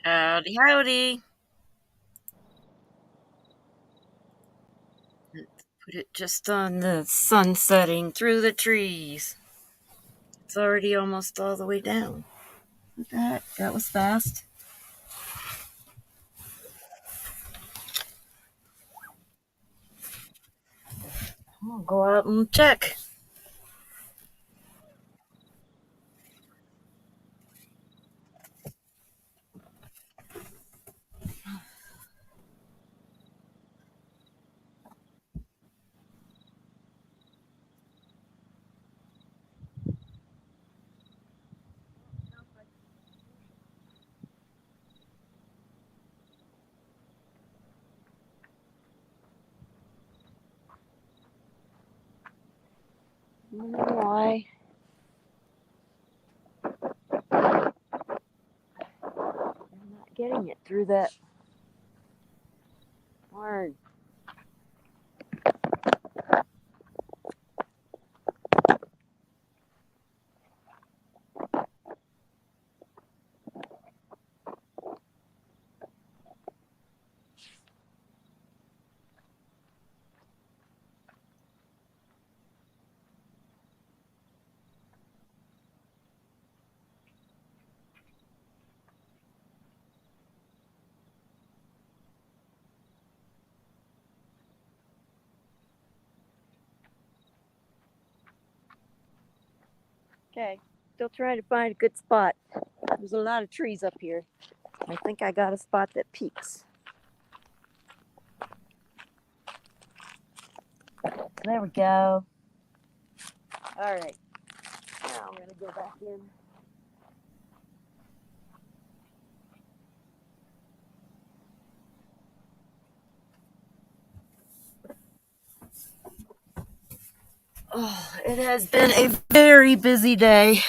Howdy, howdy. Put it just on the sun setting through the trees. It's already almost all the way down. Look at that. That was fast. I'll go out and check. I don't know why. I'm not getting it through that hard. Okay, still trying to find a good spot. There's a lot of trees up here. I think I got a spot that peaks. There we go. All right. Now I'm going to go back in. Oh, it has been a very busy day.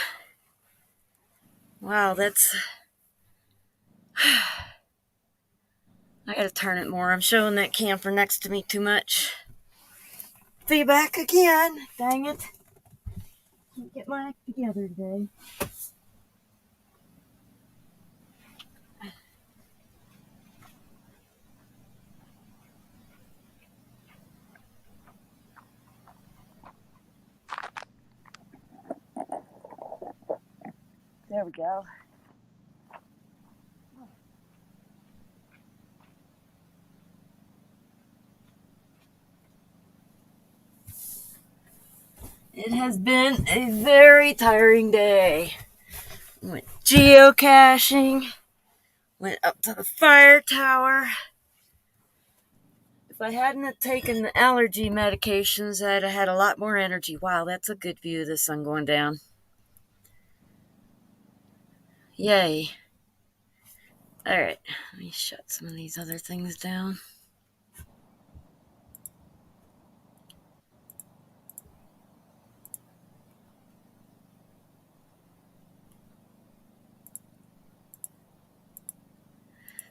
Wow, that's. I gotta turn it more. I'm showing that camper next to me too much. Be back again. Dang it. Can't get my act together today. There we go. It has been a very tiring day. Went geocaching. Went up to the fire tower. If I hadn't taken the allergy medications, I'd have had a lot more energy. Wow, that's a good view of the sun going down. Yay. Alright, let me shut some of these other things down.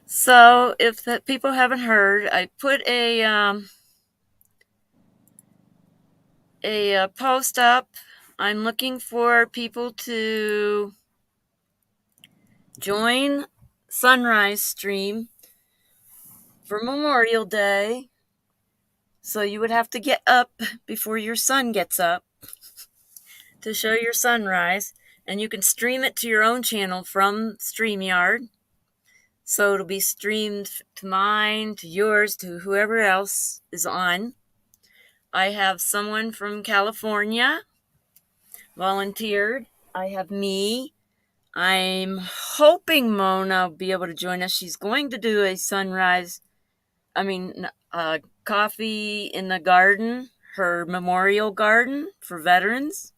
So, if that people haven't heard, I put a post up. I'm looking for people to join Sunrise Stream for Memorial Day. So you would have to get up before your sun gets up to show your sunrise, and you can stream it to your own channel from StreamYard. So it'll be streamed to mine, to yours, to whoever else is on. I have someone from California volunteered. I have me. I'm hoping Mona will be able to join us. She's going to do a sunrise, coffee in the garden, her memorial garden for veterans.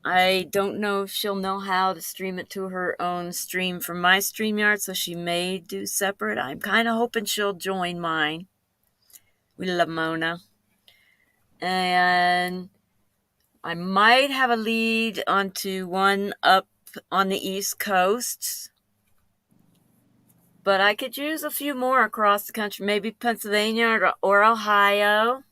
I don't know if she'll know how to stream it to her own stream from my StreamYard, so she may do separate. I'm kind of hoping she'll join mine. We love Mona. And I might have a lead onto one up on the East Coast, but I could use a few more across the country, maybe Pennsylvania or Ohio.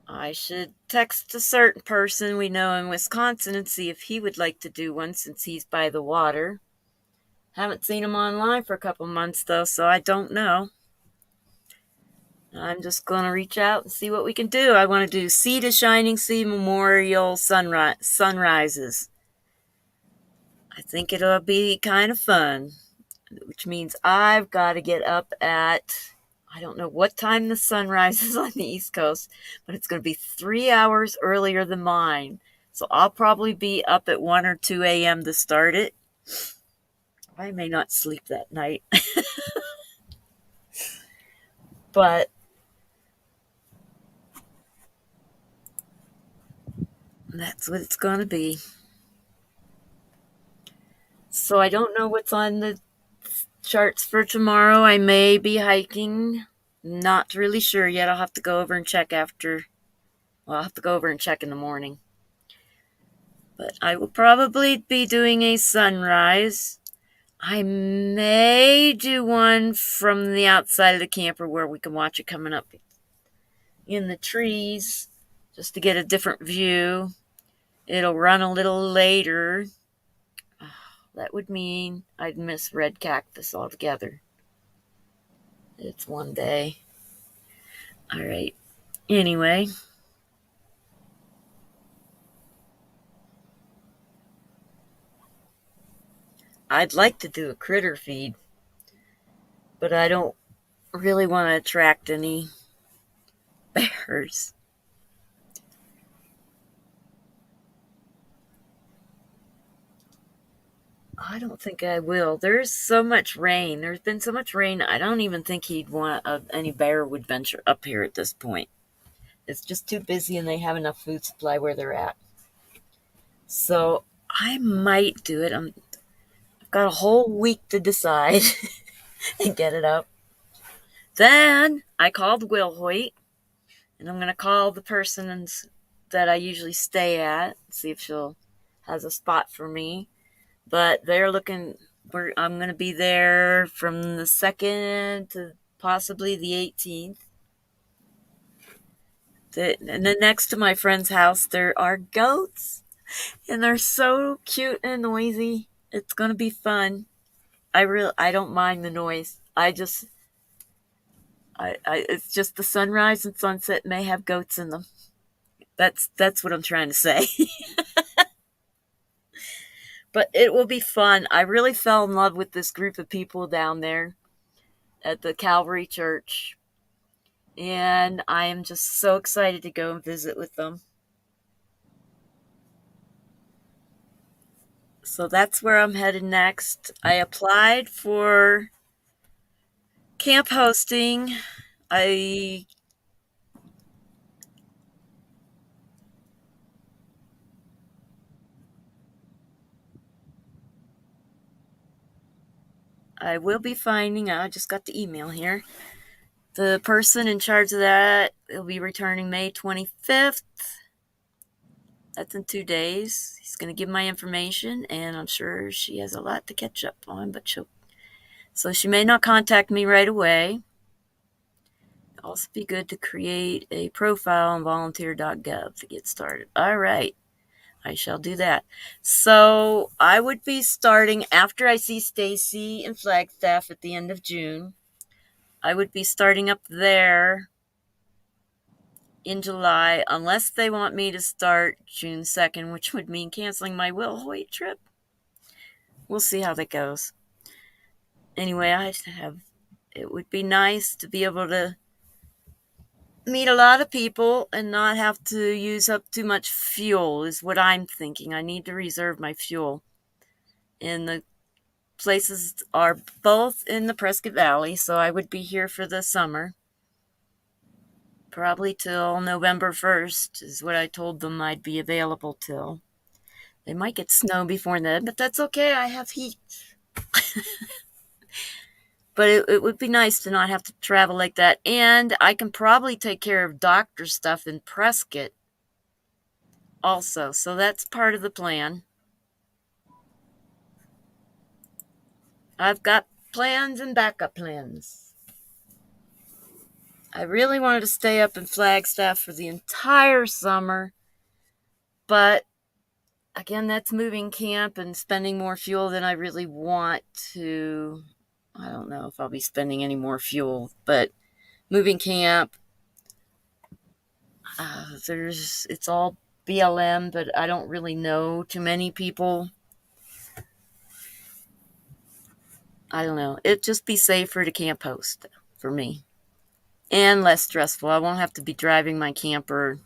I should text a certain person we know in Wisconsin and see if he would like to do one since he's by the water. Haven't seen him online for a couple months though, so I don't know. I'm just going to reach out and see what we can do. I want to do Sea to Shining Sea Memorial sunrises. I think it'll be kind of fun, which means I've got to get up at, I don't know what time the sun rises on the East Coast, but it's going to be 3 hours earlier than mine. So I'll probably be up at 1 or 2 a.m. to start it. I may not sleep that night, but that's what it's going to be. So I don't know what's on the charts for tomorrow. I may be hiking. Not really sure yet. I'll have to go over and check after. Well, I'll have to go over and check in the morning. But I will probably be doing a sunrise. I may do one from the outside of the camper where we can watch it coming up in the trees just to get a different view. It'll run a little later. That would mean I'd miss red cactus altogether. It's one day. All right. Anyway, I'd like to do a critter feed, but I don't really want to attract any bears. I don't think I will. There's so much rain. There's been so much rain. I don't even think he'd want any bear would venture up here at this point. It's just too busy and they have enough food supply where they're at. So I might do it. I've got a whole week to decide and get it up. Then I called Will Hoyt, and I'm going to call the person that I usually stay at, see if she'll has a spot for me. But they're looking. I'm going to be there from the 2nd to possibly the 18th. And then next to my friend's house, there are goats, and they're so cute and noisy. It's going to be fun. I don't mind the noise. It's just the sunrise and sunset may have goats in them. That's what I'm trying to say. But it will be fun. I really fell in love with this group of people down there at the Calvary Church. And I am just so excited to go and visit with them. So that's where I'm headed next. I applied for camp hosting. I will be finding out. I just got the email here. The person in charge of that will be returning May 25th. That's in 2 days. He's going to give my information, and I'm sure she has a lot to catch up on, so she may not contact me right away. It'll also be good to create a profile on volunteer.gov to get started. All right. I shall do that. So I would be starting after I see Stacy in Flagstaff at the end of June. I would be starting up there in July, unless they want me to start June 2nd, which would mean canceling my Will Hoyt trip. We'll see how that goes. Anyway, it would be nice to be able to meet a lot of people and not have to use up too much fuel is what I'm thinking. I need to reserve my fuel. And the places are both in the Prescott Valley, so I would be here for the summer. Probably till November 1st is what I told them I'd be available till. They might get snow before then, but that's okay. I have heat. But it would be nice to not have to travel like that. And I can probably take care of doctor stuff in Prescott also. So that's part of the plan. I've got plans and backup plans. I really wanted to stay up in Flagstaff for the entire summer, but again, that's moving camp and spending more fuel than I really want to. I don't know if I'll be spending any more fuel, but moving camp, there's it's all BLM, but I don't really know too many people. I don't know. It'd just be safer to camp host for me and less stressful. I won't have to be driving my camper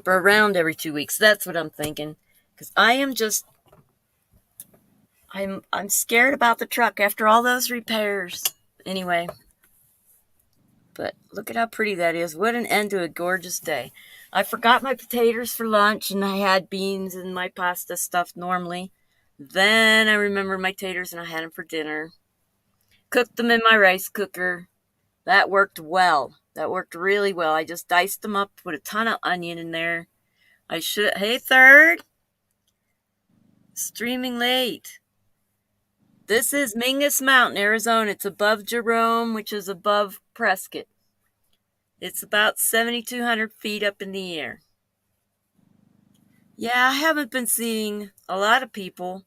around every 2 weeks. That's what I'm thinking. Because I'm scared about the truck after all those repairs. Anyway, but look at how pretty that is. What an end to a gorgeous day. I forgot my potatoes for lunch and I had beans and my pasta stuffed normally. Then I remembered my taters and I had them for dinner. Cooked them in my rice cooker. That worked well. That worked really well. I just diced them up, put a ton of onion in there. Hey, third, streaming late. This is Mingus Mountain, Arizona. It's above Jerome, which is above Prescott. It's about 7,200 feet up in the air. Yeah, I haven't been seeing a lot of people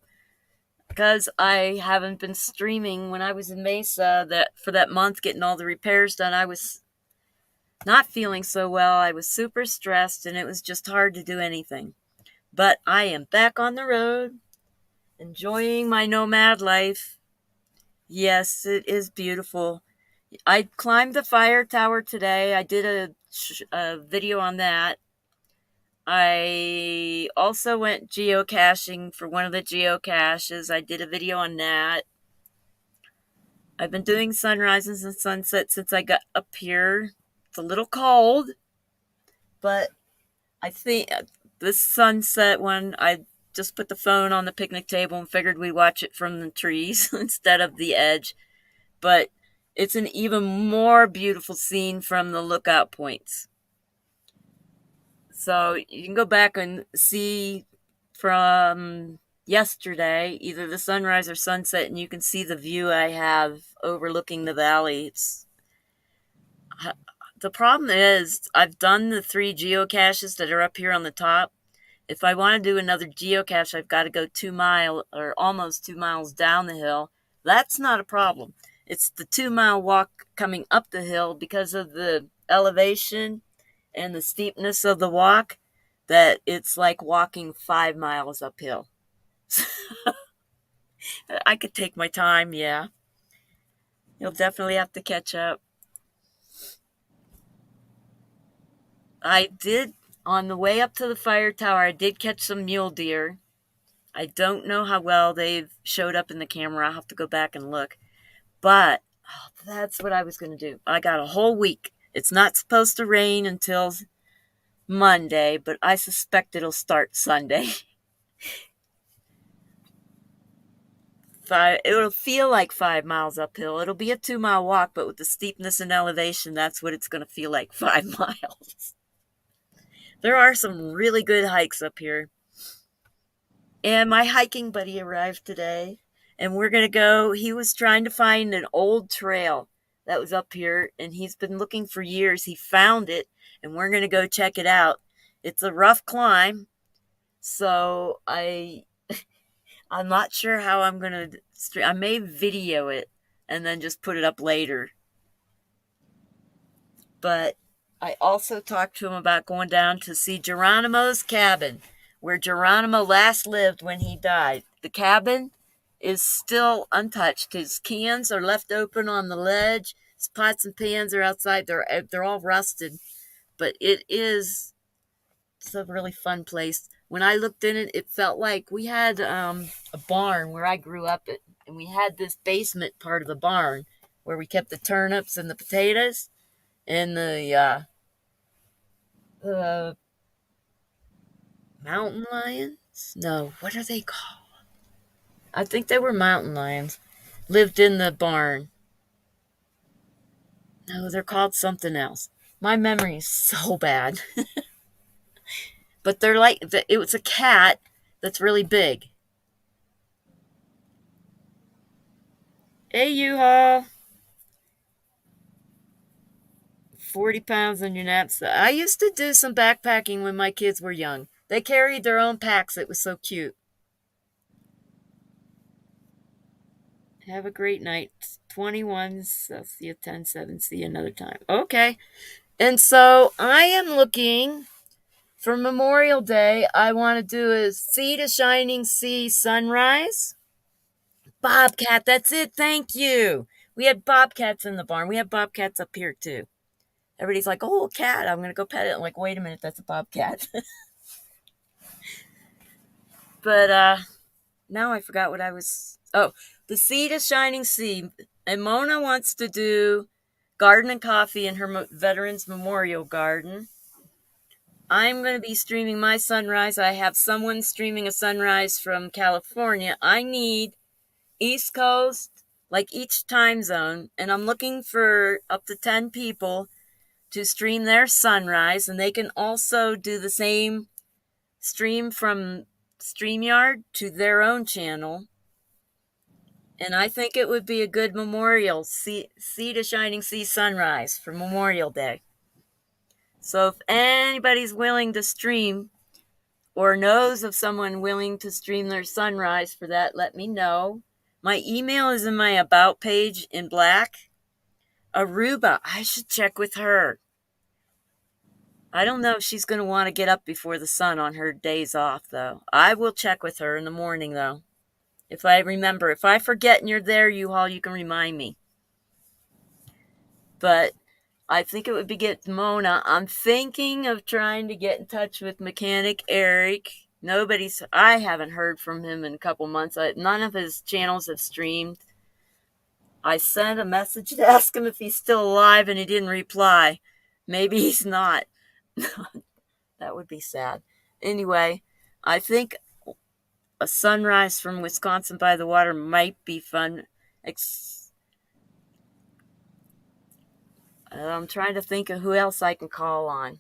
because I haven't been streaming. When I was in Mesa for that month getting all the repairs done, I was not feeling so well. I was super stressed and it was just hard to do anything. But I am back on the road, enjoying my nomad life. Yes, it is beautiful. I climbed the fire tower today. I did a video on that. I also went geocaching for one of the geocaches. I did a video on that. I've been doing sunrises and sunsets since I got up here. It's a little cold, but I think this sunset one, I just put the phone on the picnic table and figured we'd watch it from the trees instead of the edge. But it's an even more beautiful scene from the lookout points. So you can go back and see from yesterday either the sunrise or sunset, and you can see the view I have overlooking the valley. The problem is I've done the 3 geocaches that are up here on the top. If I want to do another geocache, I've got to go 2 miles or almost 2 miles down the hill. That's not a problem. It's the 2 mile walk coming up the hill because of the elevation and the steepness of the walk that it's like walking 5 miles uphill. I could take my time, yeah. You'll definitely have to catch up. I did, on the way up to the fire tower, I did catch some mule deer. I don't know how well they've showed up in the camera. I'll have to go back and look. But that's what I was going to do. I got a whole week. It's not supposed to rain until Monday, but I suspect it'll start Sunday. It'll feel like 5 miles uphill. It'll be a 2 mile walk, but with the steepness and elevation, that's what it's going to feel like 5 miles. There are some really good hikes up here. And my hiking buddy arrived today, and we're going to go. He was trying to find an old trail that was up here, and he's been looking for years. He found it, and we're going to go check it out. It's a rough climb, so I'm not sure how I'm going to. I may video it and then just put it up later. But I also talked to him about going down to see Geronimo's cabin, where Geronimo last lived when he died. The cabin is still untouched. His cans are left open on the ledge. His pots and pans are outside. They're all rusted, but it's a really fun place. When I looked in it, it felt like we had a barn where I grew up at, and we had this basement part of the barn where we kept the turnips and the potatoes and the mountain lions. No, what are they called? I think they were mountain lions. Lived in the barn. No, they're called something else. My memory is so bad. But they're like, it was a cat that's really big. Hey, U-Haul. 40 pounds on your knapsack. I used to do some backpacking when my kids were young. They carried their own packs. It was so cute. Have a great night. 21s. I'll see you 10-7. See you another time. Okay. And so I am looking for Memorial Day. I want to do a sea to shining sea sunrise. Bobcat. That's it. Thank you. We had bobcats in the barn. We have bobcats up here too. Everybody's like, oh, a cat. I'm going to go pet it. I'm like, wait a minute. That's a bobcat. But now I forgot what I was. Oh, the sea to shining sea. And Mona wants to do garden and coffee in her Veterans Memorial Garden. I'm going to be streaming my sunrise. I have someone streaming a sunrise from California. I need East Coast, like each time zone, and I'm looking for up to 10 people to stream their sunrise, and they can also do the same stream from StreamYard to their own channel. And I think it would be a good memorial, sea to shining sea sunrise for Memorial Day. So if anybody's willing to stream or knows of someone willing to stream their sunrise for that, let me know. My email is in my About page in black. Aruba, I should check with her. I don't know if she's going to want to get up before the sun on her days off, though. I will check with her in the morning, though. If I remember. If I forget and you're there, U-Haul, you can remind me. But I think it would be get Mona. I'm thinking of trying to get in touch with Mechanic Eric. I haven't heard from him in a couple months. None of his channels have streamed. I sent a message to ask him if he's still alive and he didn't reply. Maybe he's not. That would be sad. Anyway, I think a sunrise from Wisconsin by the water might be fun. I'm trying to think of who else I can call on.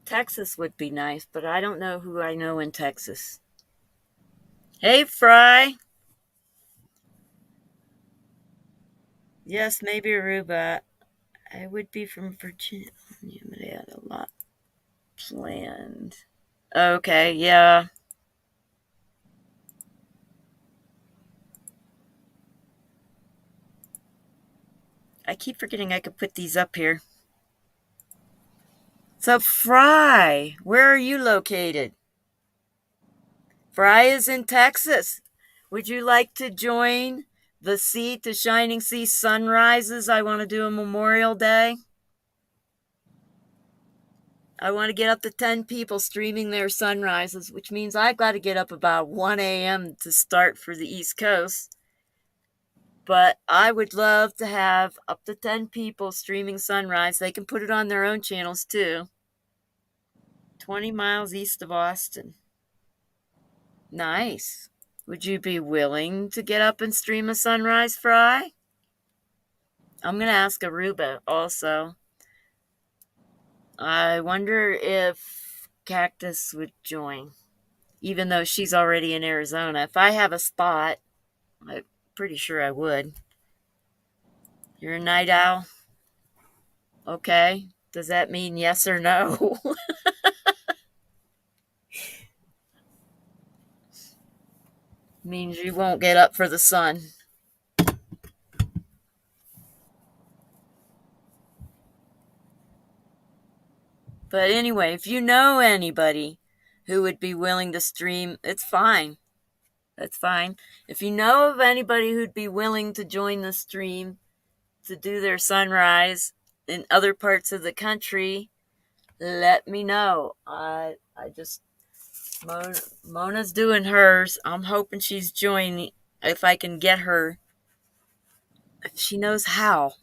Texas would be nice, but I don't know who I know in Texas. Hey, Fry. Yes, maybe Aruba. I would be from Virginia, but I had a lot planned. Okay, yeah. I keep forgetting I could put these up here. So, Fry, where are you located? Fry is in Texas. Would you like to join the Sea to Shining Sea sunrises I want to do on Memorial Day? I want to get up to 10 people streaming their sunrises, which means I've got to get up about 1 a.m. to start for the East Coast. But I would love to have up to 10 people streaming sunrise. They can put it on their own channels too. 20 miles east of Austin. Nice. Would you be willing to get up and stream a sunrise, Fry? I'm going to ask Aruba also. I wonder if Cactus would join, even though she's already in Arizona. If I have a spot, I'm pretty sure I would. You're a night owl? Okay. Does that mean yes or no? Means you won't get up for the sun. But anyway, if you know anybody who would be willing to stream, it's fine. That's fine. If you know of anybody who'd be willing to join the stream to do their sunrise in other parts of the country, let me know. Mona's doing hers. I'm hoping she's joining if I can get her. If she knows how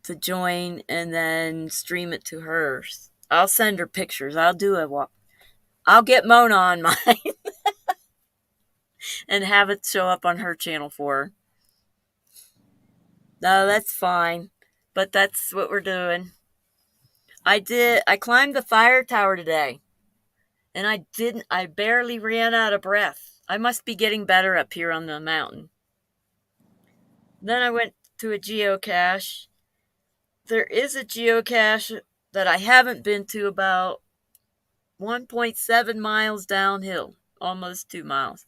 to join and then stream it to hers. I'll send her pictures. I'll get Mona on mine and have it show up on her channel for her. No, that's fine. But that's what we're doing. I climbed the fire tower today. And I barely ran out of breath. I must be getting better up here on the mountain. Then I went to a geocache. There is a geocache that I haven't been to about 1.7 miles downhill, almost 2 miles.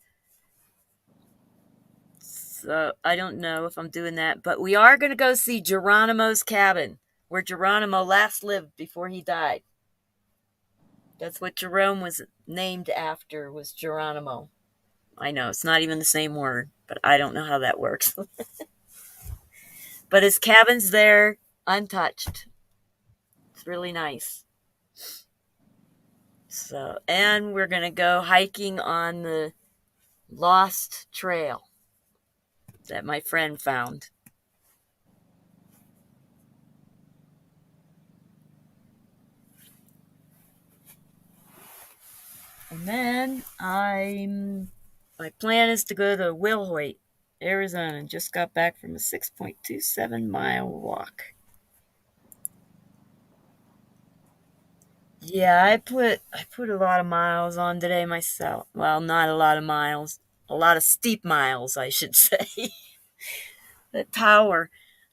So I don't know if I'm doing that, but we are going to go see Geronimo's cabin, where Geronimo last lived before he died. That's what Jerome was named after, was Geronimo. I know it's not even the same word, but I don't know how that works. But his cabin's there, untouched. It's really nice. So, and we're going to go hiking on the lost trail that my friend found. And then my plan is to go to Wilhoit, Arizona, and just got back from a 6.27-mile walk. Yeah, I put a lot of miles on today myself. Well, not a lot of miles, a lot of steep miles, I should say. The tower,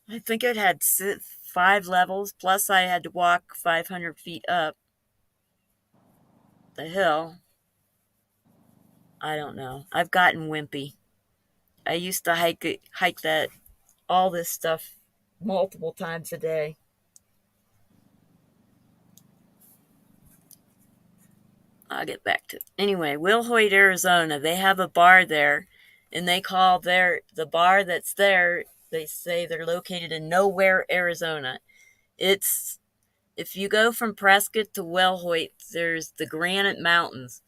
I think it had 5 levels. Plus, I had to walk 500 feet up the hill. I don't know. I've gotten wimpy. I used to hike that all this stuff multiple times a day. I'll get back to it. Anyway, Wilhoit, Arizona. They have a bar there, and they call the bar that's there. They say they're located in Nowhere, Arizona. It's If you go from Prescott to Wilhoit, there's the Granite Mountains,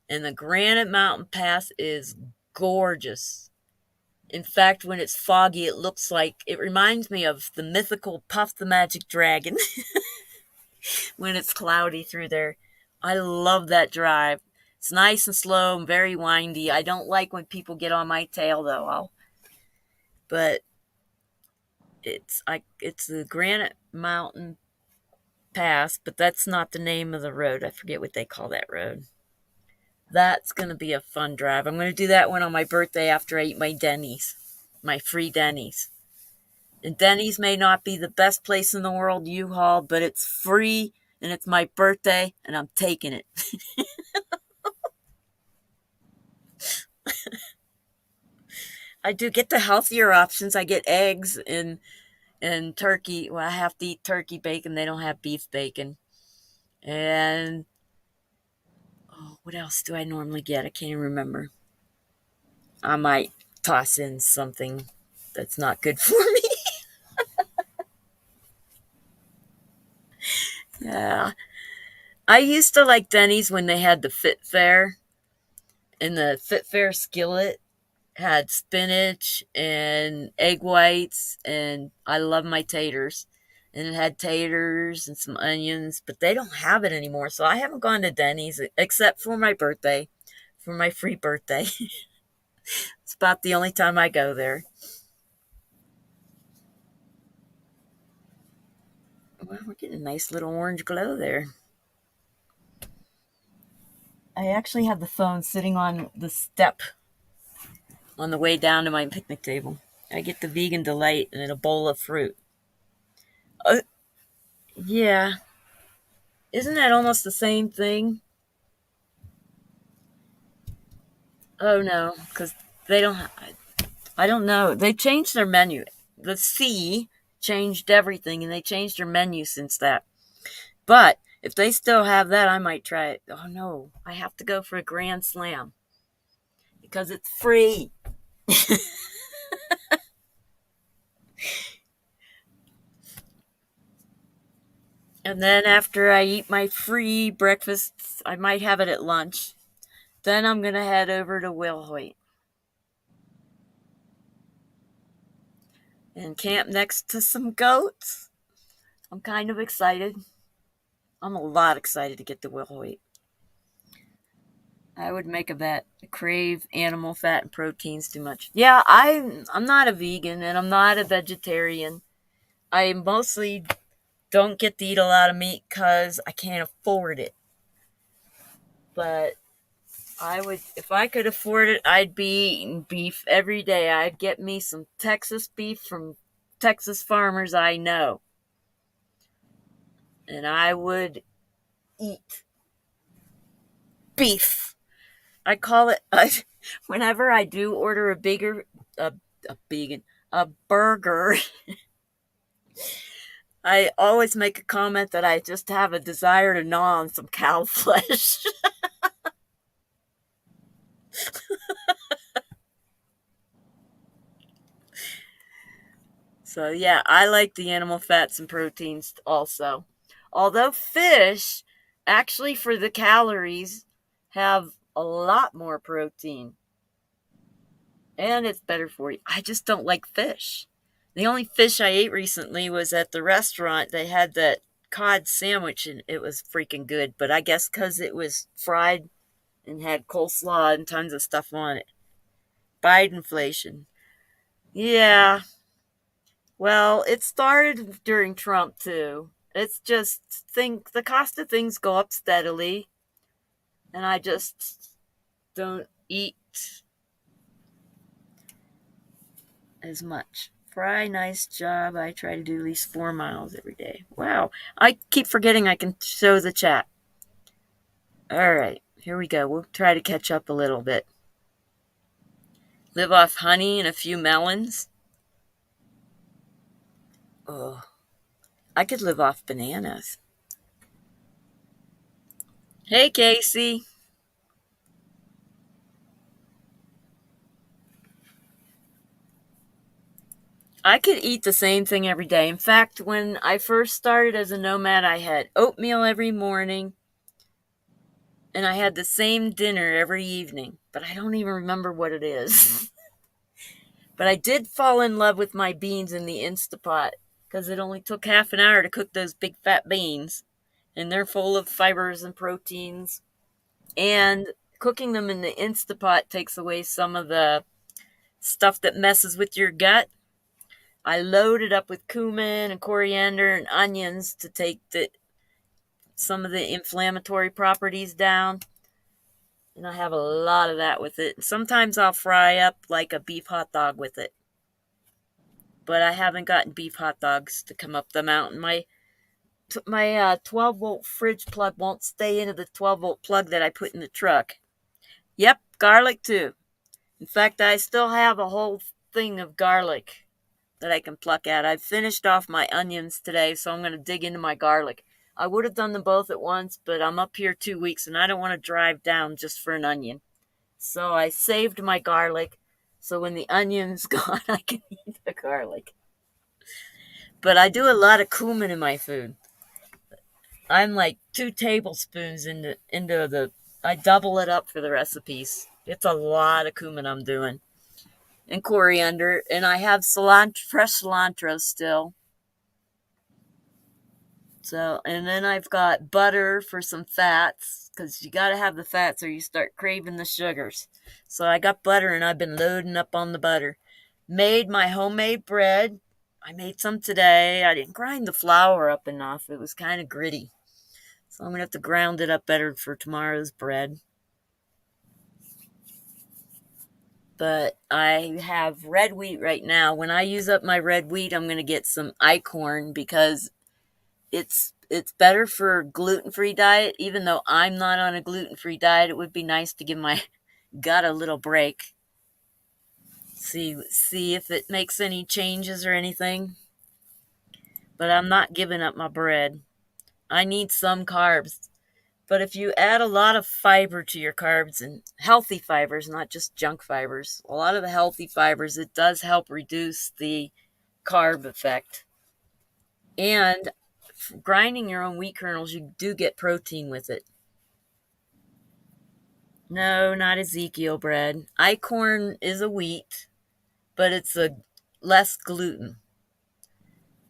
and the Granite Mountain Pass is gorgeous. In fact, when it's foggy, it reminds me of the mythical Puff the Magic Dragon when it's cloudy through there. I love that drive. It's nice and slow and very windy. I don't like when people get on my tail though. But it's the Granite Mountain Pass, but that's not the name of the road. I forget what they call that road. That's going to be a fun drive. I'm going to do that one on my birthday after I eat my Denny's, my free Denny's. And Denny's may not be the best place in the world, U-Haul, but it's free and it's my birthday and I'm taking it. I do get the healthier options. I get eggs and turkey. Well, I have to eat turkey bacon. They don't have beef bacon. And what else do I normally get? I can't even remember. I might toss in something that's not good for me. Yeah. I used to like Denny's when they had the Fit Fair, and the Fit Fair skillet had spinach and egg whites, and I love my taters. And it had taters and some onions, but they don't have it anymore. So I haven't gone to Denny's except for my birthday, for my free birthday. It's about the only time I go there. Well, we're getting a nice little orange glow there. I actually have the phone sitting on the step on the way down to my picnic table. I get the vegan delight and a bowl of fruit. Uh, yeah, isn't that almost the same thing? Oh no, because they don't. I don't know. They changed their menu. The C changed everything, and they changed their menu since that. But if they still have that, I might try it. Oh no, I have to go for a Grand Slam because it's free. And then after I eat my free breakfast, I might have it at lunch. Then I'm going to head over to Wilhoit and camp next to some goats. I'm kind of excited. I'm a lot excited to get to Wilhoit. I would make a bet. I crave animal fat and proteins too much. Yeah, I'm not a vegan and I'm not a vegetarian. I mostly don't get to eat a lot of meat because I can't afford it. But if I could afford it, I'd be eating beef every day. I'd get me some Texas beef from Texas farmers I know. And I would eat beef. I call it, whenever I do order a, a vegan, a burger, I always make a comment that I just have a desire to gnaw on some cow flesh. So, yeah, I like the animal fats and proteins also. Although fish, actually, for the calories, have a lot more protein. And it's better for you. I just don't like fish. The only fish I ate recently was at the restaurant. They had that cod sandwich and it was freaking good. But I guess because it was fried and had coleslaw and tons of stuff on it. Bide inflation. Yeah. Well, it started during Trump too. It's just think the cost of things go up steadily, and I just don't eat as much. Fry, nice job. I try to do at least 4 miles every day. Wow. I keep forgetting I can show the chat. All right, here we go. We'll try to catch up a little bit. Live off honey and a few melons. Oh, I could live off bananas. Hey, Casey. I could eat the same thing every day. In fact, when I first started as a nomad, I had oatmeal every morning and I had the same dinner every evening, but I don't even remember what it is. But I did fall in love with my beans in the Instapot because it only took half an hour to cook those big fat beans, and they're full of fibers and proteins. And cooking them in the Instapot takes away some of the stuff that messes with your gut. I load it up with cumin and coriander and onions to take some of the inflammatory properties down. And I have a lot of that with it. Sometimes I'll fry up like a beef hot dog with it. But I haven't gotten beef hot dogs to come up the mountain. My 12-volt fridge plug won't stay into the 12-volt plug that I put in the truck. Yep, garlic too. In fact, I still have a whole thing of garlic that I can pluck at. I've finished off my onions today, so I'm going to dig into my garlic. I would have done them both at once, but I'm up here 2 weeks and I don't want to drive down just for an onion. So I saved my garlic, so when the onion's gone, I can eat the garlic. But I do a lot of cumin in my food. I'm like 2 tablespoons into the. I double it up for the recipes. It's a lot of cumin I'm doing, and coriander, and I have fresh cilantro still. So, and then I've got butter for some fats because you got to have the fats or you start craving the sugars. So I got butter and I've been loading up on the butter. Made my homemade bread. I made some today. I didn't grind the flour up enough. It was kind of gritty. So I'm going to have to ground it up better for tomorrow's bread. But I have red wheat right now. When I use up my red wheat, I'm going to get some icorn because it's better for gluten-free diet. Even though I'm not on a gluten-free diet, it would be nice to give my gut a little break. See if it makes any changes or anything. But I'm not giving up my bread. I need some carbs. But if you add a lot of fiber to your carbs, and healthy fibers, not just junk fibers, a lot of the healthy fibers, it does help reduce the carb effect. And grinding your own wheat kernels, you do get protein with it. No, not Ezekiel bread. Icorn is a wheat, but it's a less gluten.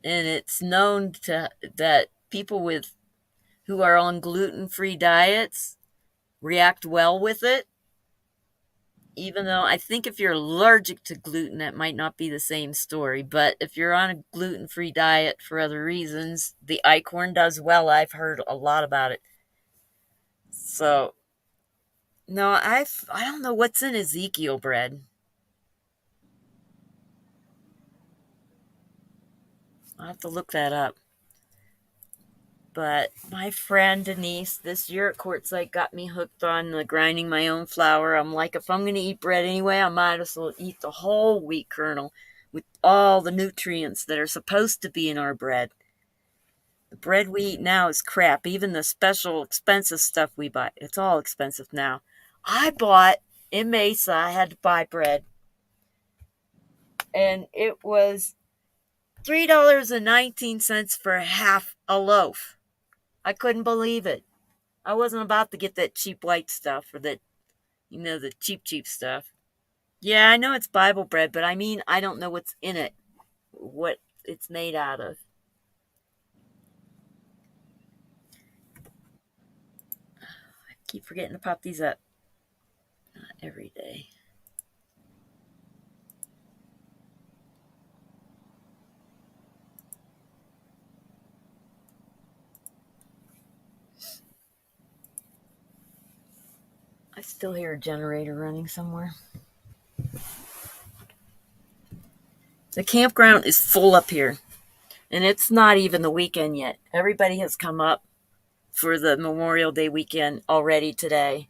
And it's known that people who are on gluten-free diets react well with it. Even though I think if you're allergic to gluten, that might not be the same story. But if you're on a gluten-free diet for other reasons, the icorn does well. I've heard a lot about it. So, no, I don't know what's in Ezekiel bread. I'll have to look that up. But my friend Denise this year at Quartzsite got me hooked on the grinding my own flour. I'm like, if I'm going to eat bread anyway, I might as well eat the whole wheat kernel with all the nutrients that are supposed to be in our bread. The bread we eat now is crap. Even the special expensive stuff we buy, it's all expensive now. I bought in Mesa, I had to buy bread, and it was $3.19 for half a loaf. I couldn't believe it. I wasn't about to get that cheap white stuff or that, the cheap stuff. Yeah, I know it's Bible bread, but I mean, I don't know what's in it, what it's made out of. I keep forgetting to pop these up. Not every day. I still hear a generator running somewhere. The campground is full up here, and it's not even the weekend yet. Everybody has come up for the Memorial Day weekend already today.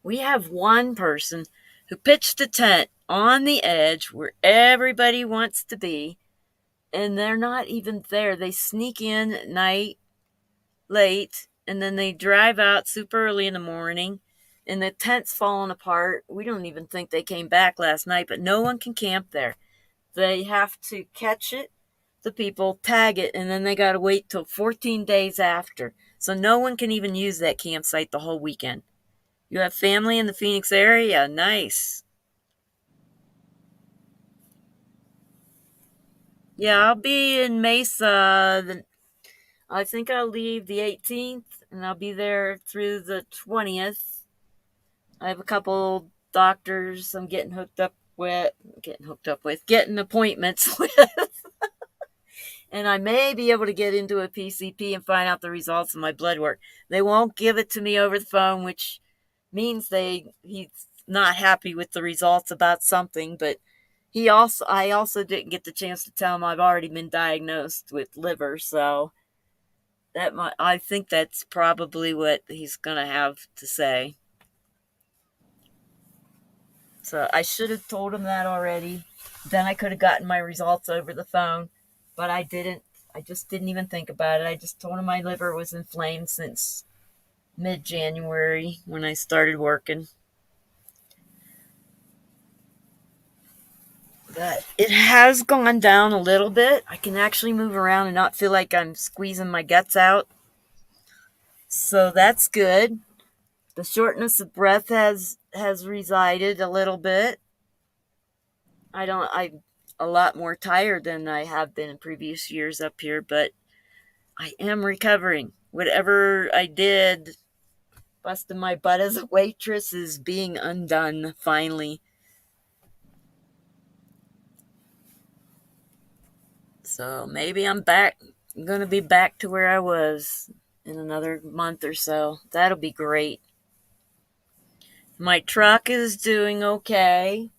We have one person who pitched a tent on the edge where everybody wants to be, and they're not even there. They sneak in at night late, and then they drive out super early in the morning, and the tent's falling apart. We don't even think they came back last night, but no one can camp there. They have to catch it, the people, tag it, and then they got to wait till 14 days after. So no one can even use that campsite the whole weekend. You have family in the Phoenix area? Nice. Yeah, I'll be in Mesa. I think I'll leave the 18th, and I'll be there through the 20th. I have a couple doctors I'm getting appointments with. And I may be able to get into a PCP and find out the results of my blood work. They won't give it to me over the phone, which means he's not happy with the results about something, but I also didn't get the chance to tell him I've already been diagnosed with liver, so I think that's probably what he's going to have to say. So I should have told him that already. Then I could have gotten my results over the phone, but I didn't. I just didn't even think about it. I just told him my liver was inflamed since mid-January when I started working. But it has gone down a little bit. I can actually move around and not feel like I'm squeezing my guts out. So that's good. The shortness of breath has resided a little bit. I'm a lot more tired than I have been in previous years up here, but I am recovering. Whatever I did, busting my butt as a waitress, is being undone finally. So maybe I'm going to be back to where I was in another month or so. That'll be great. My truck is doing okay.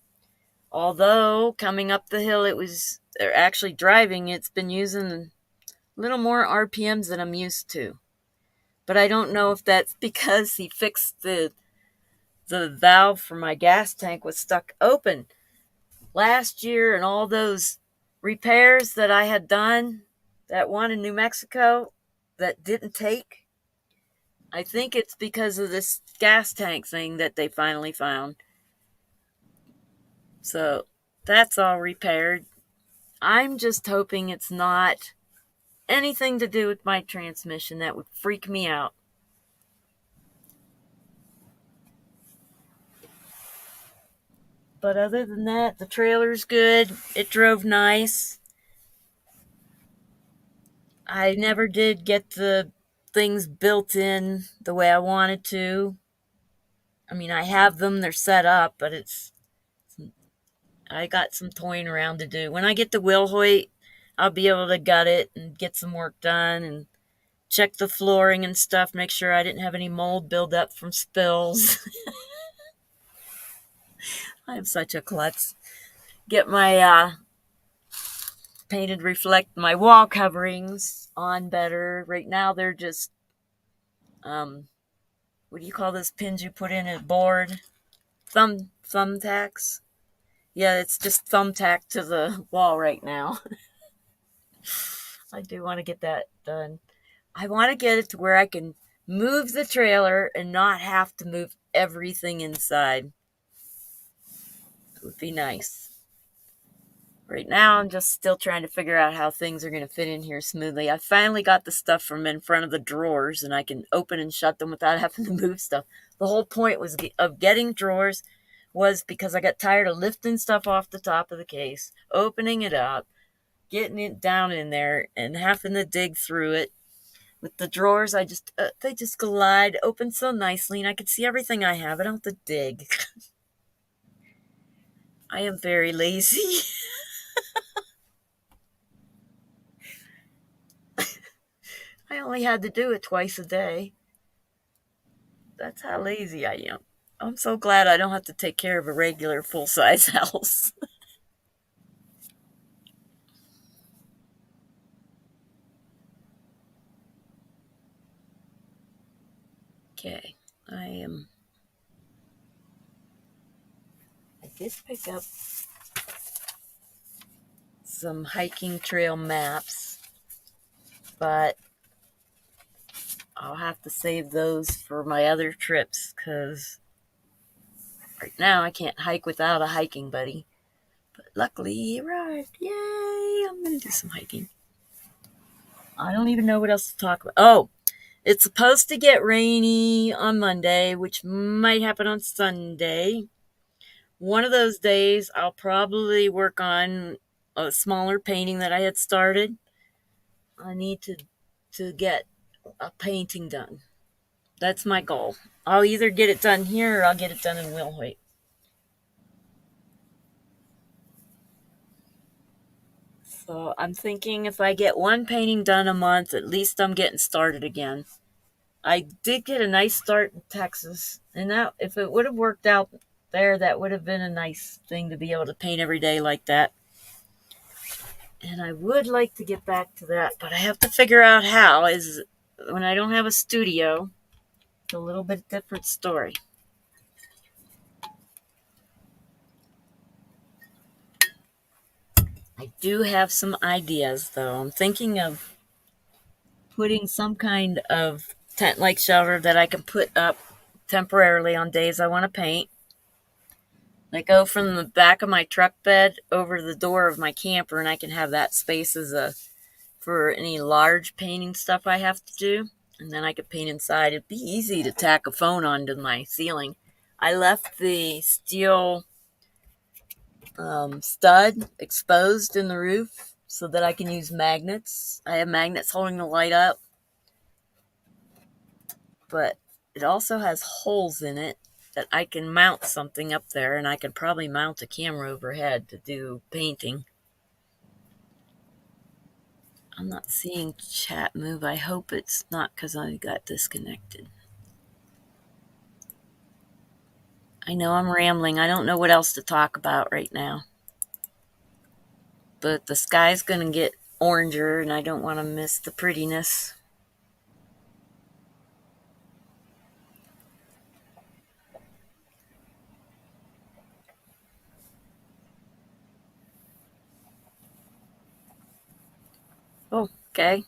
Although coming up the hill, or actually driving, it's been using a little more RPMs than I'm used to. But I don't know if that's because he fixed the valve for my gas tank was stuck open last year, and all those repairs that I had done, that one in New Mexico that didn't take. I think it's because of this gas tank thing that they finally found. So that's all repaired. I'm just hoping it's not anything to do with my transmission. That would freak me out. But other than that, the trailer's good. It drove nice. I never did get the things built in the way I wanted to. I mean, I have them, they're set up, but I got some toying around to do. When I get the wheel hoist, I'll be able to gut it and get some work done and check the flooring and stuff, make sure I didn't have any mold build up from spills. I'm such a klutz. Get my painted reflect my wall coverings on better. Right now they're just what do you call those pins you put in a board? Thumbtacks. Yeah, it's just thumbtack to the wall right now. I do want to get that done. I want to get it to where I can move the trailer and not have to move everything inside. It would be nice. Right now, I'm just still trying to figure out how things are going to fit in here smoothly. I finally got the stuff from in front of the drawers, and I can open and shut them without having to move stuff. The whole point of getting drawers was because I got tired of lifting stuff off the top of the case, opening it up, getting it down in there, and having to dig through it. With the drawers, they just glide open so nicely, and I can see everything I have. I don't have to dig. I am very lazy. I only had to do it twice a day. That's how lazy I am. I'm so glad I don't have to take care of a regular full-size house. Okay, I did pick up some hiking trail maps, but I'll have to save those for my other trips because right now I can't hike without a hiking buddy. But luckily he arrived. Yay! I'm going to do some hiking. I don't even know what else to talk about. Oh, it's supposed to get rainy on Monday, which might happen on Sunday. One of those days, I'll probably work on a smaller painting that I had started. I need to get a painting done. That's my goal. I'll either get it done here or I'll get it done in Wilhoit. So I'm thinking if I get one painting done a month, at least I'm getting started again. I did get a nice start in Texas, and that if it would have worked out there, that would have been a nice thing to be able to paint every day like that. And I would like to get back to that, but I have to figure out how. Is when I don't have a studio, it's a little bit different story. I do have some ideas, though. I'm thinking of putting some kind of tent-like shelter that I can put up temporarily on days I want to paint. I go from the back of my truck bed over the door of my camper, and I can have that space for any large painting stuff I have to do. And then I could paint inside. It'd be easy to tack a phone onto my ceiling. I left the steel stud exposed in the roof so that I can use magnets. I have magnets holding the light up, but it also has holes in it that I can mount something up there, and I can probably mount a camera overhead to do painting. I'm not seeing chat move. I hope it's not because I got disconnected. I know I'm rambling. I don't know what else to talk about right now. But the sky's going to get oranger, and I don't want to miss the prettiness. Oh, okay.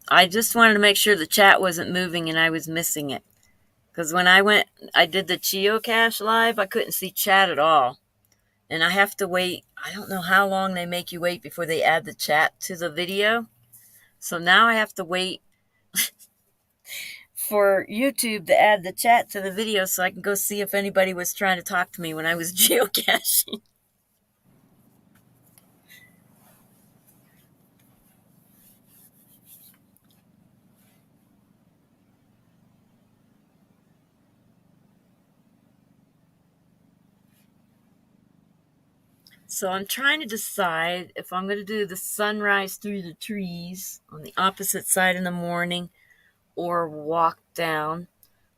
I just wanted to make sure the chat wasn't moving and I was missing it. Because when I did the geocache live, I couldn't see chat at all. And I have to wait. I don't know how long they make you wait before they add the chat to the video. So now I have to wait for YouTube to add the chat to the video so I can go see if anybody was trying to talk to me when I was geocaching. So I'm trying to decide if I'm going to do the sunrise through the trees on the opposite side in the morning or walk down.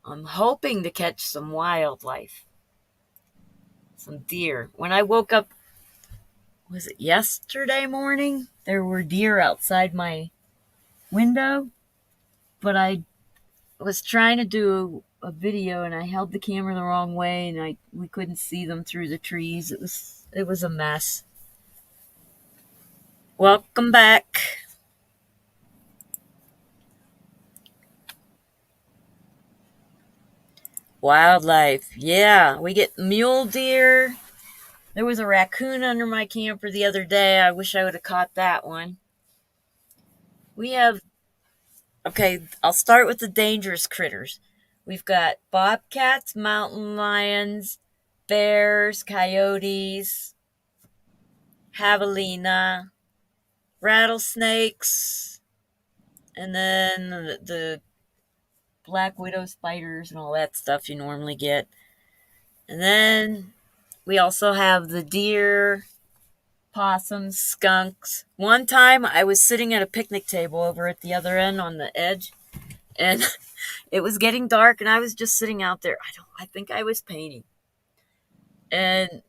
I'm hoping to catch some wildlife, some deer. When I woke up was it yesterday morning? There were deer outside my window, but I was trying to do a video and I held the camera the wrong way and we couldn't see them through the trees. It was a mess. Welcome back. Wildlife. Yeah, we get mule deer. There was a raccoon under my camper the other day. I wish I would have caught that one. We have, okay, I'll start with the dangerous critters. We've got bobcats, mountain lions, bears, coyotes, javelina, rattlesnakes, and then the black widow spiders and all that stuff you normally get. And then we also have the deer, possums, skunks. One time I was sitting at a picnic table over at the other end on the edge, and it was getting dark, and I was just sitting out there. I think I was painting. And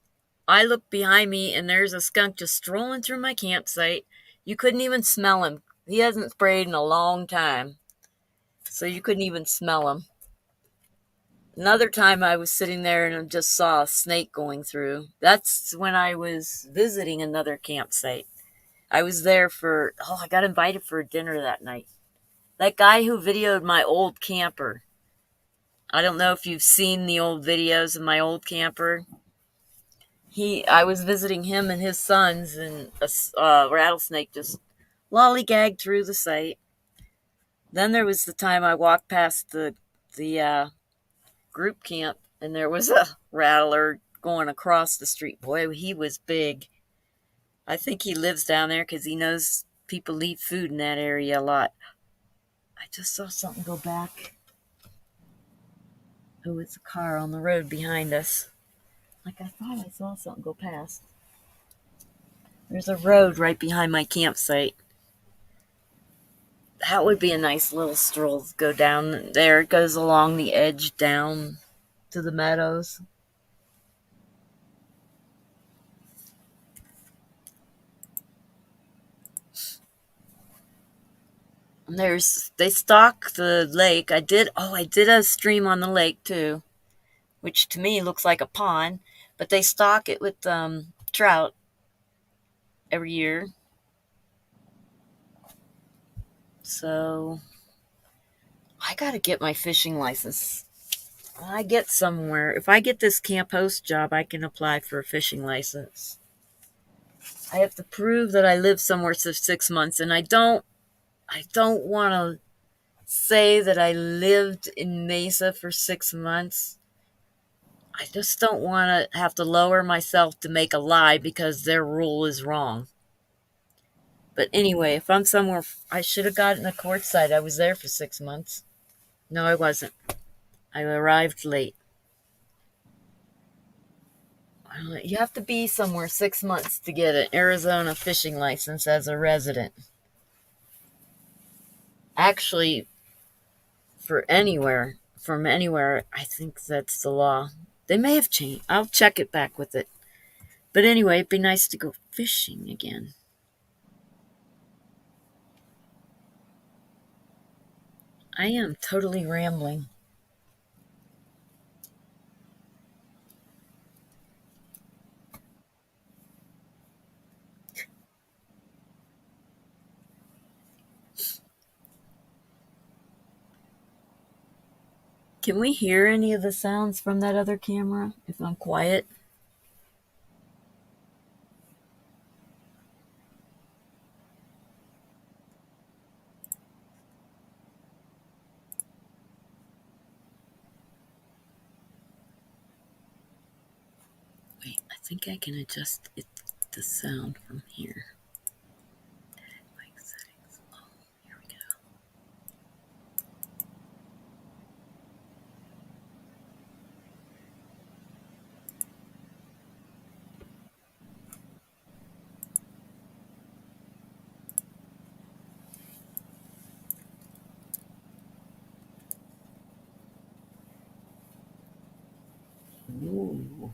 I looked behind me, and there's a skunk just strolling through my campsite. You couldn't even smell him. He hasn't sprayed in a long time, so you couldn't even smell him. Another time I was sitting there and I just saw a snake going through. That's when I was visiting another campsite. I was there I got invited for dinner that night. That guy who videoed my old camper. I don't know if you've seen the old videos of my old camper. I was visiting him and his sons, and a rattlesnake just lollygagged through the site. Then there was the time I walked past the group camp, and there was a rattler going across the street. Boy, he was big. I think he lives down there because he knows people leave food in that area a lot. I just saw something go back. Oh, it's a car on the road behind us. Like I thought I saw something go past. There's a road right behind my campsite. That would be a nice little stroll. Go down there. It goes along the edge down to the meadows. They stock the lake. I did a stream on the lake too, which to me looks like a pond, but they stock it with trout every year. So I got to get my fishing license. If I get this camp host job, I can apply for a fishing license. I have to prove that I live somewhere for 6 months, and I don't want to say that I lived in Mesa for 6 months. I just don't want to have to lower myself to make a lie because their rule is wrong. But anyway, if I'm somewhere, I should have gotten a court site. I was there for 6 months. No, I wasn't. I arrived late. You have to be somewhere 6 months to get an Arizona fishing license as a resident. Actually, from anywhere, I think that's the law. They may have changed. I'll check it back with it. But anyway, it'd be nice to go fishing again. I am totally rambling. Can we hear any of the sounds from that other camera if I'm quiet? Wait, I think I can adjust the sound from here. Mic settings. Oh, here we go. Ooh.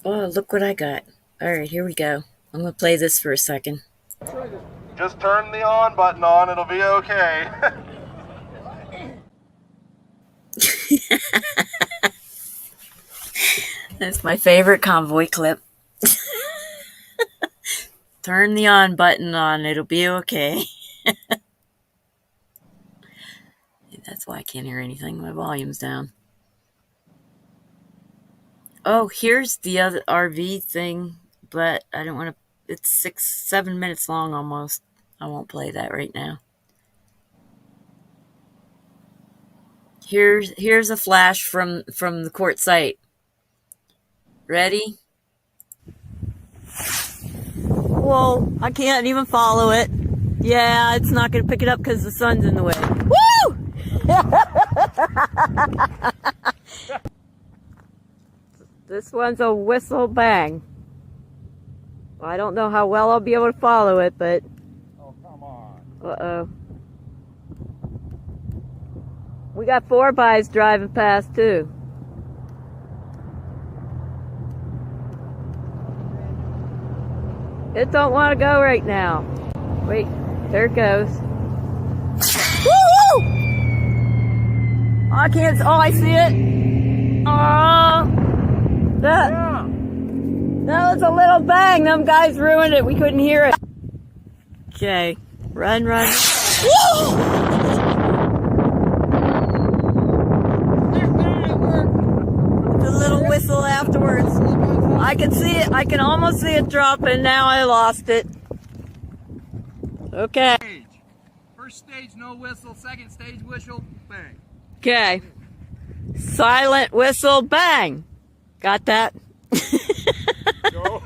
Oh, look what I got. Alright, here we go. I'm going to play this for a second. Just turn the on button on, it'll be okay. That's my favorite convoy clip. Turn the on button on, it'll be okay. That's why I can't hear anything. My volume's down. Oh, here's the other RV thing, but I don't want to. It's 7 minutes long almost. I won't play that right now. Here's a flash from the court site. Ready? Whoa, I can't even follow it. Yeah, it's not going to pick it up because the sun's in the way. Woo! This one's a whistle bang. I don't know how well I'll be able to follow it, but... Oh, come on. Uh-oh. We got 4x driving past, too. It don't want to go right now. Wait, there it goes. Woo! I can't... Oh, I see it. Oh! That was a little bang. Them guys ruined it. We couldn't hear it. Okay. Run. Woo! The little whistle afterwards. I can see it. I can almost see it dropping. Now I lost it. Okay. First stage, no whistle. Second stage, whistle, bang. Okay. Silent whistle, bang. Got that? Go.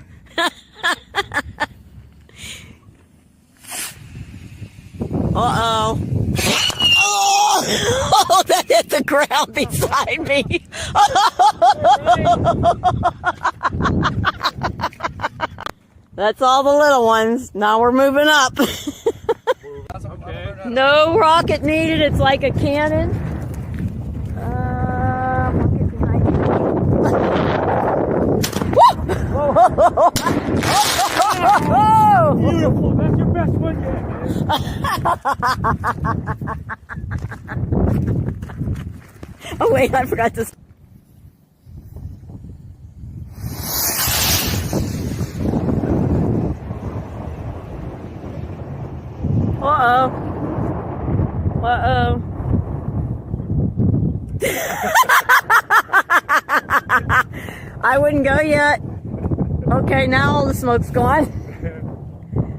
Uh-oh. Oh, that hit the ground beside me. That's all the little ones. Now we're moving up. Okay. No rocket needed. It's like a cannon. Beautiful. That's your best one yet. Oh wait, I forgot to. Uh-oh. Uh-oh. I wouldn't go yet. Okay, now all the smoke's gone.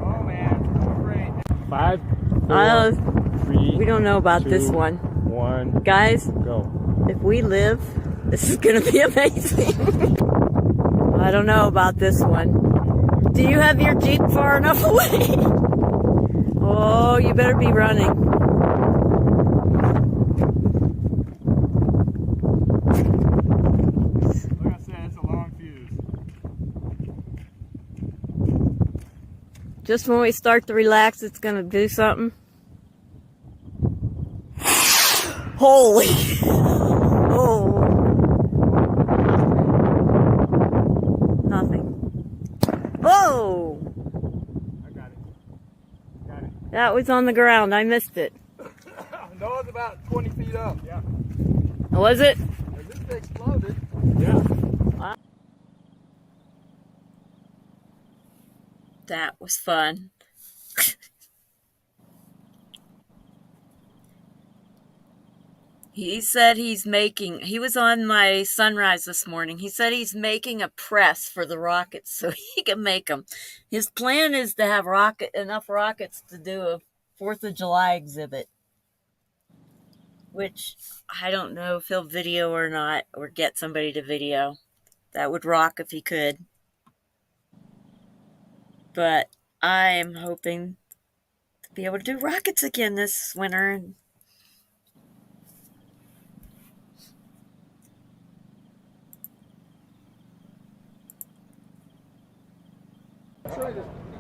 Oh man, great. 5, 4, 3. We don't know about 2, this one. 1. Guys, Go. if we live, this is going to be amazing. I don't know about this one. Do you have your Jeep far enough away? Oh, you better be running. Like I said, it's a long fuse. Just when we start to relax, it's going to do something. Holy. Oh. Nothing. Oh. I got it. Got it. That was on the ground. I missed it. No, it's about 20 feet up. Yeah. Was it? This thing exploded. Yeah. That was fun. He said he was on my sunrise this morning. He said he's making a press for the rockets so he can make them. His plan is to have enough rockets to do a 4th of July exhibit, which I don't know if he'll video or not, or get somebody to video. That would rock if he could. But I am hoping to be able to do rockets again this winter.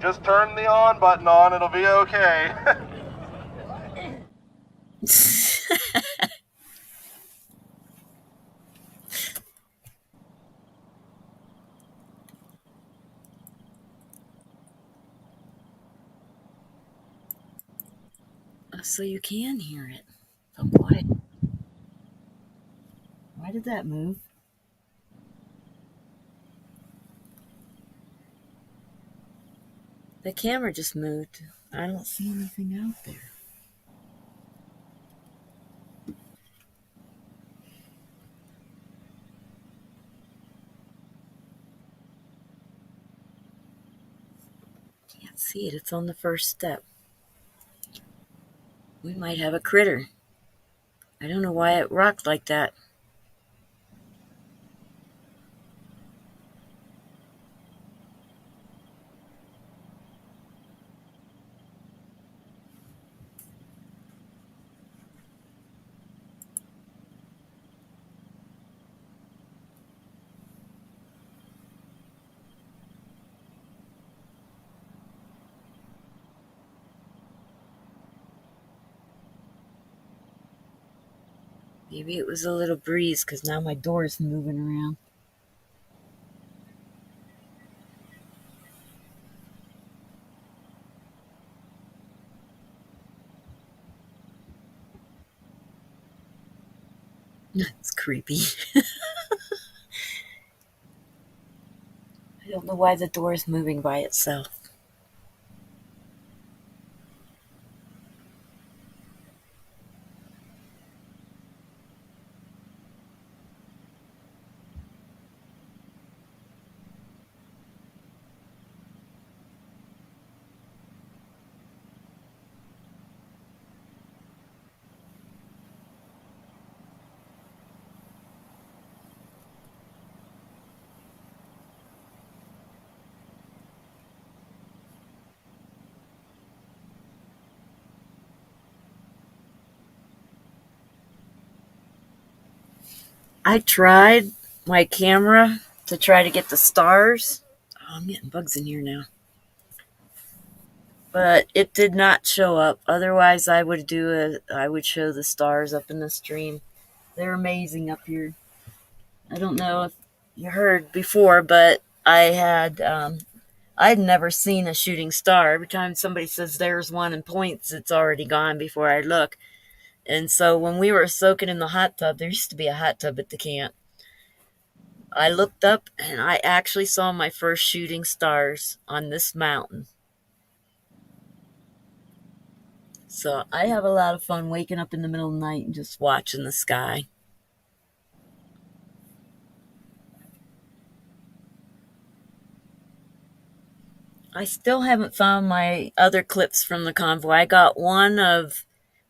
Just turn the on button on, it'll be okay. so you can hear it. But why did that move? The camera just moved. I don't see anything out there. Can't see it. It's on the first step. We might have a critter. I don't know why it rocked like that. Maybe it was a little breeze because now my door is moving around. It's creepy. I don't know why the door is moving by itself. I tried my camera to try to get the stars. Oh, I'm getting bugs in here now. But it did not show up. Otherwise, I would show the stars up in the stream. They're amazing up here. I don't know if you heard before, but I'd never seen a shooting star. Every time somebody says there's one and points, it's already gone before I look. And so when we were soaking in the hot tub, there used to be a hot tub at the camp. I looked up and I actually saw my first shooting stars on this mountain. So I have a lot of fun waking up in the middle of the night and just watching the sky. I still haven't found my other clips from the convoy. I got one of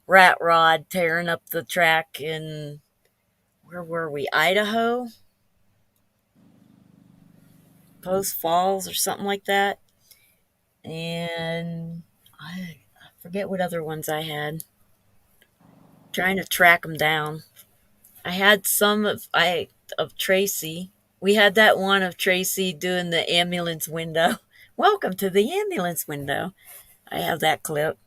Rat Rod tearing up the track in, where were we? Idaho? Post Falls or something like that. And I forget what other ones I had. Trying to track them down. I had some of Tracy. We had that one of Tracy doing the ambulance window. Welcome to the ambulance window. I have that clip.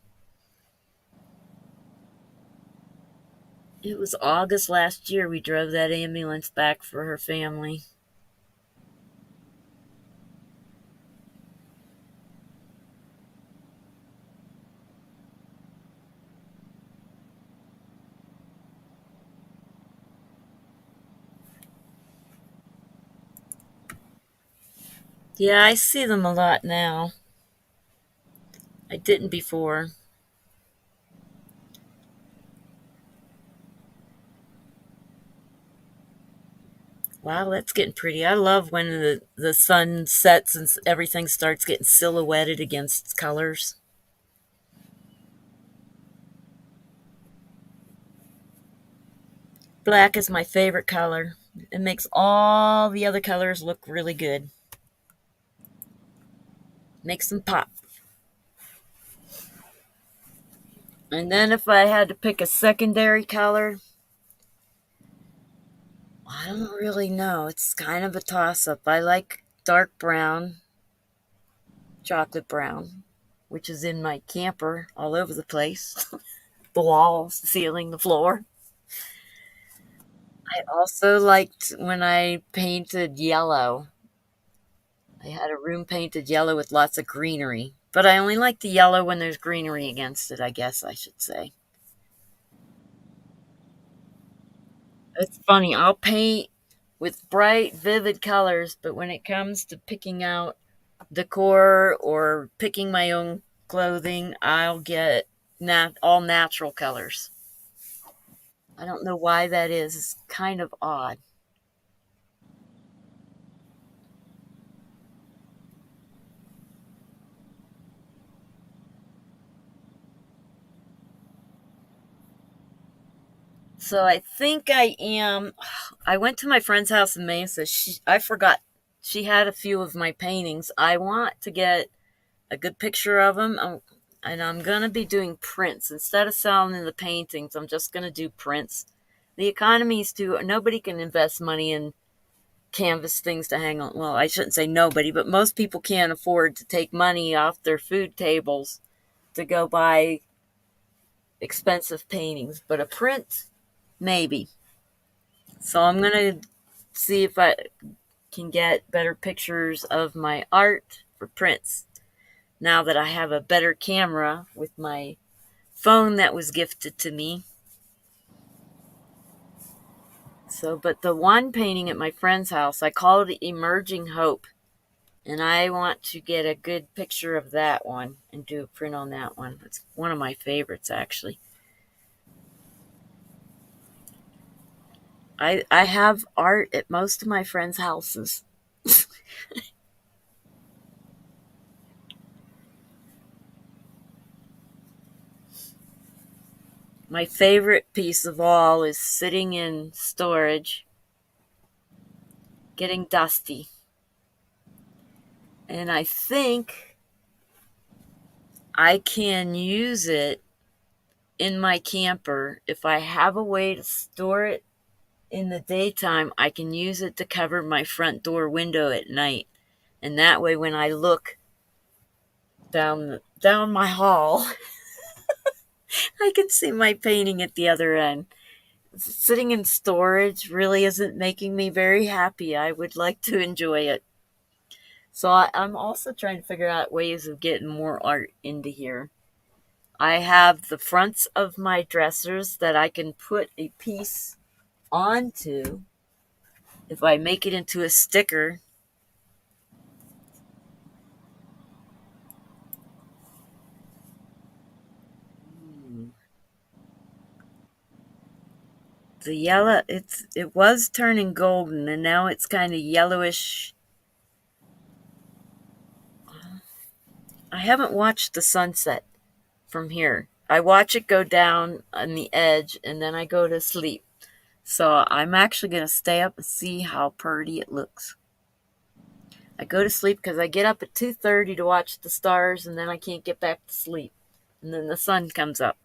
It was August last year we drove that ambulance back for her family. Yeah, I see them a lot now. I didn't before. Wow, that's getting pretty. I love when the sun sets and everything starts getting silhouetted against colors. Black is my favorite color. It makes all the other colors look really good. Makes them pop. And then if I had to pick a secondary color, I don't really know. It's kind of a toss up. I like dark brown, chocolate brown, which is in my camper all over the place. The walls, the ceiling, the floor. I also liked when I painted yellow. I had a room painted yellow with lots of greenery. But I only like the yellow when there's greenery against it, I guess I should say. It's funny. I'll paint with bright, vivid colors, but when it comes to picking out decor or picking my own clothing, I'll get all natural colors. I don't know why that is. It's kind of odd. So I think I am. I went to my friend's house in Mesa. I forgot she had a few of my paintings. I want to get a good picture of them, and I'm gonna be doing prints instead of selling the paintings. I'm just gonna do prints. The economy is too. Nobody can invest money in canvas things to hang on. Well, I shouldn't say nobody, but most people can't afford to take money off their food tables to go buy expensive paintings. But a print, maybe. So I'm gonna see if I can get better pictures of my art for prints now that I have a better camera with my phone that was gifted to me. So, but the one painting at my friend's house, I call it Emerging Hope. And I want to get a good picture of that one and do a print on that one. It's one of my favorites, actually. I have art at most of my friends' houses. My favorite piece of all is sitting in storage, getting dusty. And I think I can use it in my camper. If I have a way to store it in the daytime, I can use it to cover my front door window at night. And that way, when I look down my hall, I can see my painting at the other end. Sitting in storage really isn't making me very happy. I would like to enjoy it. So I'm also trying to figure out ways of getting more art into here. I have the fronts of my dressers that I can put a piece onto if I make it into a sticker. The yellow, it was turning golden and now it's kind of yellowish. I haven't watched the sunset from here. I watch it go down on the edge and then I go to sleep. So I'm actually going to stay up and see how pretty it looks. I go to sleep because I get up at 2:30 to watch the stars and then I can't get back to sleep. And then the sun comes up.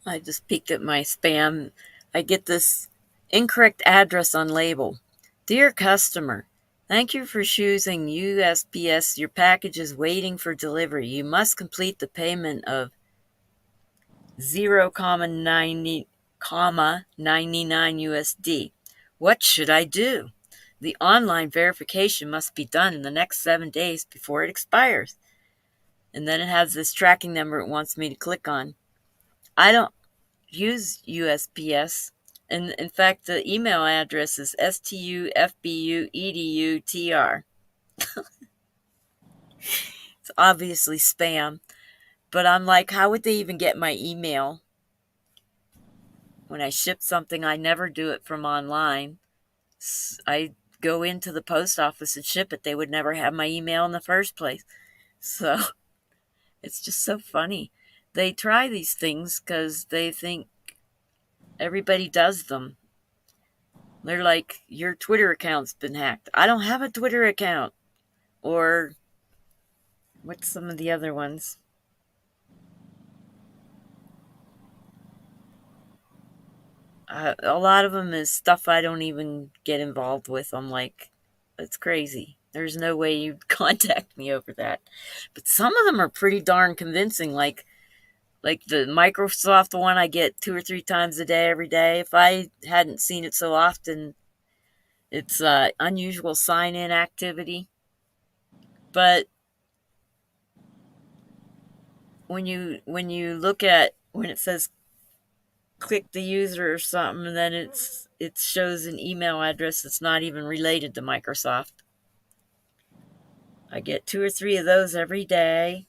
I just peeked at my spam. I get this incorrect address on label. Dear customer, thank you for choosing USPS. Your package is waiting for delivery. You must complete the payment of 0,99 USD. What should I do? The online verification must be done in the next 7 days before it expires. And then it has this tracking number it wants me to click on. I don't use USPS. And in fact, the email address is stufbuedutr. It's obviously spam. But I'm like, how would they even get my email? When I ship something, I never do it from online. I go into the post office and ship it. They would never have my email in the first place. So it's just so funny. They try these things because they think everybody does them. They're like, your Twitter account's been hacked. I don't have a Twitter account. Or what's some of the other ones? A lot of them is stuff I don't even get involved with. I'm like, that's crazy. There's no way you'd contact me over that. But some of them are pretty darn convincing. Like the Microsoft one, I get 2 or 3 times a day, every day. If I hadn't seen it so often, it's unusual sign-in activity. But when you look at when it says click the user or something, and then it shows an email address that's not even related to Microsoft. I get 2 or 3 of those every day.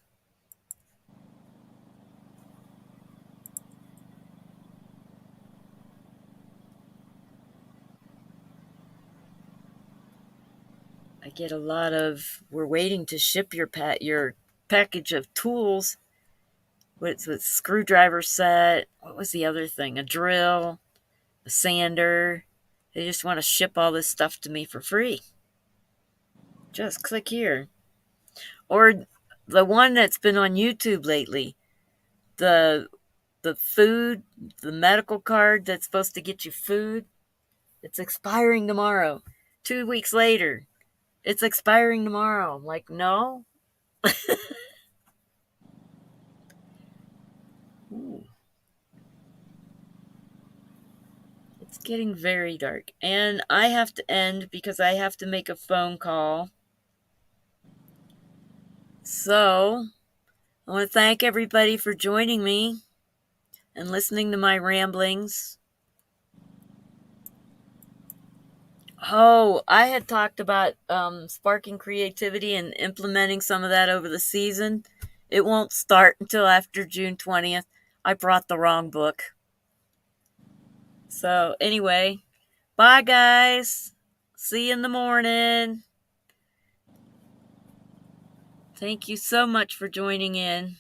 I get a lot of we're waiting to ship your package of tools. What's with screwdriver set? What was the other thing? A drill, a sander. They just want to ship all this stuff to me for free. Just click here. Or the one that's been on YouTube lately, the food, the medical card that's supposed to get you food, it's expiring tomorrow. 2 weeks later, it's expiring tomorrow. I'm like, no. Ooh, it's getting very dark. And I have to end because I have to make a phone call. So, I want to thank everybody for joining me and listening to my ramblings. Oh, I had talked about sparking creativity and implementing some of that over the season. It won't start until after June 20th. I brought the wrong book. So, anyway, bye, guys. See you in the morning. Thank you so much for joining in.